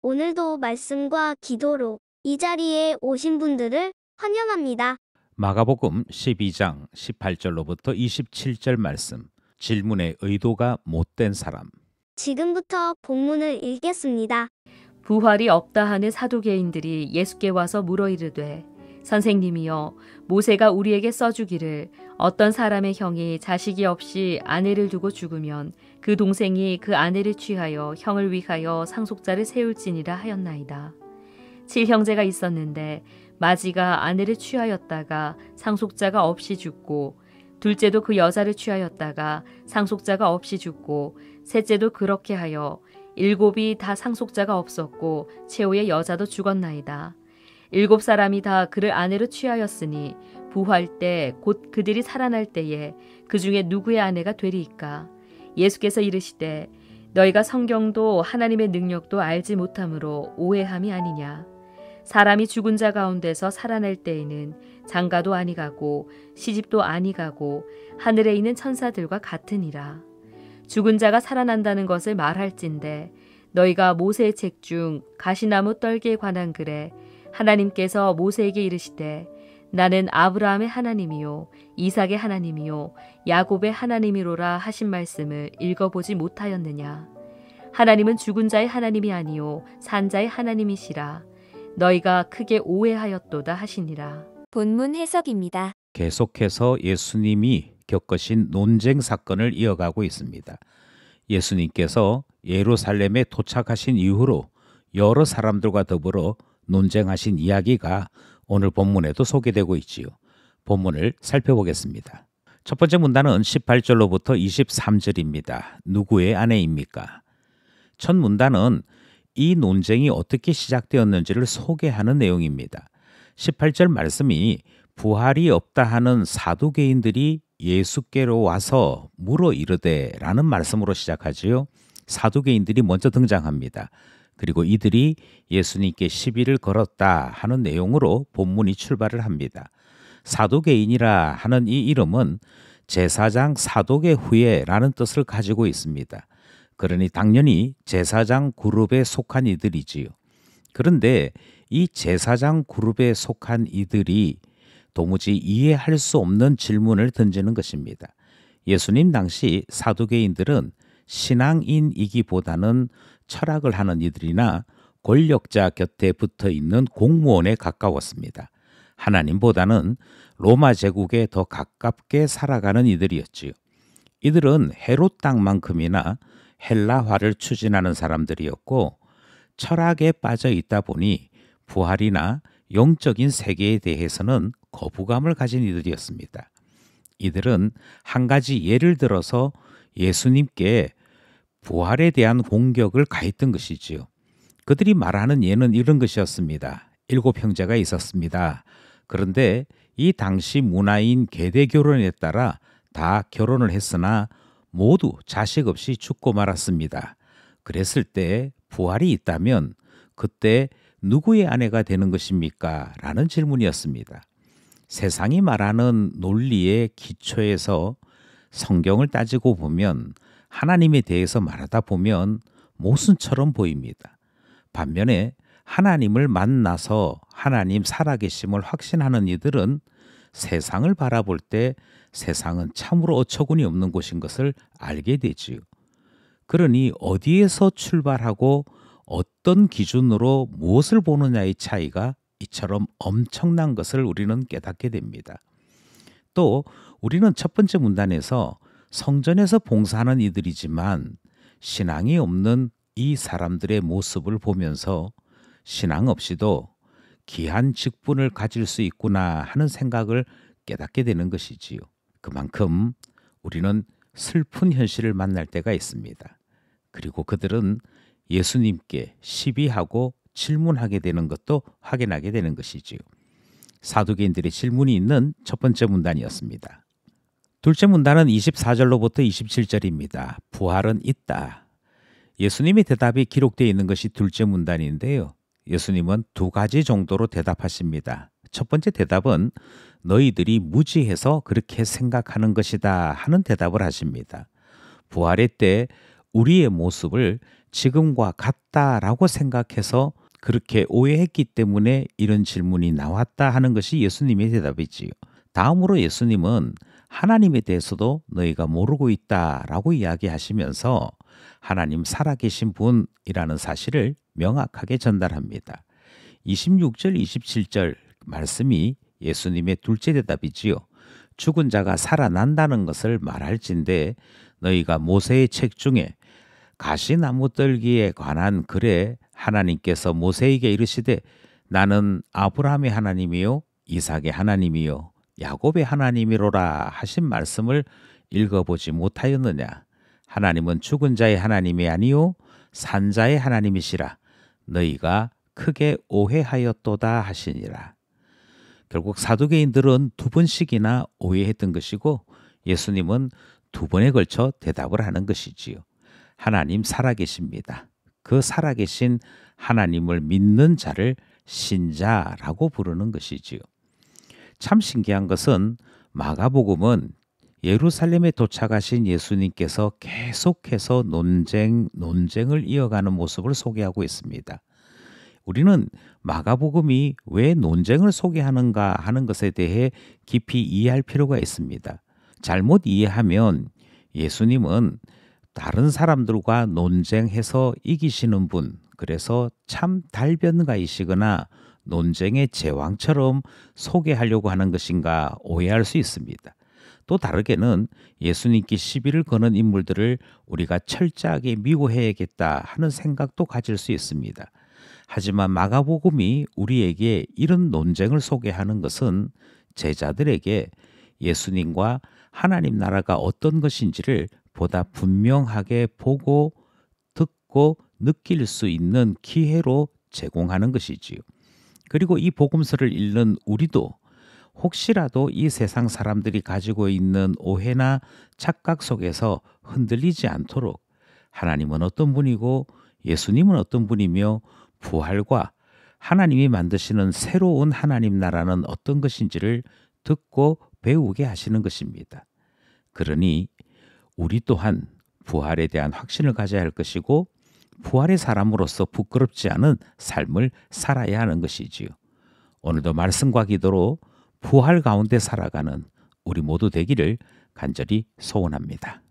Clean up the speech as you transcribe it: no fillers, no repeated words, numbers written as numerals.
오늘도 말씀과 기도로 이 자리에 오신 분들을 환영합니다. 마가복음 12장 18절로부터 27절 말씀. 질문의 의도가 못된 사람. 지금부터 본문을 읽겠습니다. 부활이 없다 하는 사두개인들이 예수께 와서 물어 이르되 선생님이여 모세가 우리에게 써주기를 어떤 사람의 형이 자식이 없이 아내를 두고 죽으면 그 동생이 그 아내를 취하여 형을 위하여 상속자를 세울지니라 하였나이다. 7형제가 있었는데 마지가 아내를 취하였다가 상속자가 없이 죽고 둘째도 그 여자를 취하였다가 상속자가 없이 죽고 셋째도 그렇게 하여 7이 다 상속자가 없었고 최후의 여자도 죽었나이다. 7사람이 다 그를 아내로 취하였으니 부활 때 곧 그들이 살아날 때에 그 중에 누구의 아내가 되리이까? 예수께서 이르시되 너희가 성경도 하나님의 능력도 알지 못함으로 오해함이 아니냐. 사람이 죽은 자 가운데서 살아날 때에는 장가도 아니 가고 시집도 아니 가고 하늘에 있는 천사들과 같으니라. 죽은 자가 살아난다는 것을 말할진대 너희가 모세의 책 중 가시나무 떨기에 관한 글에 하나님께서 모세에게 이르시되 나는 아브라함의 하나님이요 이삭의 하나님이요 야곱의 하나님이로라 하신 말씀을 읽어보지 못하였느냐. 하나님은 죽은 자의 하나님이 아니요 산 자의 하나님이시라. 너희가 크게 오해하였도다 하시니라. 본문 해석입니다. 계속해서 예수님이 겪으신 논쟁 사건을 이어가고 있습니다. 예수님께서 예루살렘에 도착하신 이후로 여러 사람들과 더불어 논쟁하신 이야기가 오늘 본문에도 소개되고 있지요. 본문을 살펴보겠습니다. 첫 번째 문단은 18절로부터 23절입니다. 누구의 아내입니까? 첫 문단은 이 논쟁이 어떻게 시작되었는지를 소개하는 내용입니다. 18절 말씀이 부활이 없다 하는 사두개인들이 예수께로 와서 물어 이르되 라는 말씀으로 시작하지요. 사두개인들이 먼저 등장합니다. 그리고 이들이 예수님께 시비를 걸었다 하는 내용으로 본문이 출발을 합니다. 사두개인이라 하는 이 이름은 제사장 사독의 후예라는 뜻을 가지고 있습니다. 그러니 당연히 제사장 그룹에 속한 이들이지요. 그런데 이 제사장 그룹에 속한 이들이 도무지 이해할 수 없는 질문을 던지는 것입니다. 예수님 당시 사두개인들은 신앙인이기보다는 철학을 하는 이들이나 권력자 곁에 붙어 있는 공무원에 가까웠습니다. 하나님보다는 로마 제국에 더 가깝게 살아가는 이들이었지요. 이들은 헤롯 땅만큼이나 헬라화를 추진하는 사람들이었고 철학에 빠져 있다 보니 부활이나 영적인 세계에 대해서는 거부감을 가진 이들이었습니다. 이들은 한 가지 예를 들어서 예수님께 부활에 대한 공격을 가했던 것이지요. 그들이 말하는 예는 이런 것이었습니다. 7형제가 있었습니다. 그런데 이 당시 문화인 계대 결혼에 따라 다 결혼을 했으나 모두 자식 없이 죽고 말았습니다. 그랬을 때 부활이 있다면 그때 누구의 아내가 되는 것입니까? 라는 질문이었습니다. 세상이 말하는 논리의 기초에서 성경을 따지고 보면 하나님에 대해서 말하다 보면 모순처럼 보입니다. 반면에 하나님을 만나서 하나님 살아계심을 확신하는 이들은 세상을 바라볼 때 세상은 참으로 어처구니 없는 곳인 것을 알게 되지요. 그러니 어디에서 출발하고 어떤 기준으로 무엇을 보느냐의 차이가 이처럼 엄청난 것을 우리는 깨닫게 됩니다. 또 우리는 첫 번째 문단에서 성전에서 봉사하는 이들이지만 신앙이 없는 이 사람들의 모습을 보면서 신앙 없이도 귀한 직분을 가질 수 있구나 하는 생각을 깨닫게 되는 것이지요. 그만큼 우리는 슬픈 현실을 만날 때가 있습니다. 그리고 그들은 예수님께 시비하고 질문하게 되는 것도 확인하게 되는 것이지요. 사두개인들의 질문이 있는 첫 번째 문단이었습니다. 둘째 문단은 24절로부터 27절입니다. 부활은 있다. 예수님의 대답이 기록되어 있는 것이 둘째 문단인데요. 예수님은 두 가지 정도로 대답하십니다. 첫 번째 대답은 너희들이 무지해서 그렇게 생각하는 것이다 하는 대답을 하십니다. 부활의 때 우리의 모습을 지금과 같다라고 생각해서 그렇게 오해했기 때문에 이런 질문이 나왔다 하는 것이 예수님의 대답이지요. 다음으로 예수님은 하나님에 대해서도 너희가 모르고 있다라고 이야기하시면서 하나님 살아계신 분이라는 사실을 명확하게 전달합니다. 26절, 27절 말씀이 예수님의 둘째 대답이지요. 죽은 자가 살아난다는 것을 말할진대 너희가 모세의 책 중에 가시나무 떨기에 관한 글에 하나님께서 모세에게 이르시되 나는 아브라함의 하나님이요 이삭의 하나님이요 야곱의 하나님이로라 하신 말씀을 읽어보지 못하였느냐. 하나님은 죽은 자의 하나님이 아니요 산 자의 하나님이시라. 너희가 크게 오해하였도다 하시니라. 결국 사두개인들은 두 번씩이나 오해했던 것이고 예수님은 두 번에 걸쳐 대답을 하는 것이지요. 하나님 살아계십니다. 그 살아계신 하나님을 믿는 자를 신자라고 부르는 것이지요. 참 신기한 것은 마가복음은 예루살렘에 도착하신 예수님께서 계속해서 논쟁을 이어가는 모습을 소개하고 있습니다. 우리는 마가복음이 왜 논쟁을 소개하는가 하는 것에 대해 깊이 이해할 필요가 있습니다. 잘못 이해하면 예수님은 다른 사람들과 논쟁해서 이기시는 분, 그래서 참 달변가이시거나 논쟁의 제왕처럼 소개하려고 하는 것인가 오해할 수 있습니다. 또 다르게는 예수님께 시비를 거는 인물들을 우리가 철저하게 미워해야겠다 하는 생각도 가질 수 있습니다. 하지만 마가복음이 우리에게 이런 논쟁을 소개하는 것은 제자들에게 예수님과 하나님 나라가 어떤 것인지를 보다 분명하게 보고 듣고 느낄 수 있는 기회로 제공하는 것이지요. 그리고 이 복음서를 읽는 우리도 혹시라도 이 세상 사람들이 가지고 있는 오해나 착각 속에서 흔들리지 않도록 하나님은 어떤 분이고 예수님은 어떤 분이며 부활과 하나님이 만드시는 새로운 하나님 나라는 어떤 것인지를 듣고 배우게 하시는 것입니다. 그러니 우리 또한 부활에 대한 확신을 가져야 할 것이고 부활의 사람으로서 부끄럽지 않은 삶을 살아야 하는 것이지요. 오늘도 말씀과 기도로 부활 가운데 살아가는 우리 모두 되기를 간절히 소원합니다.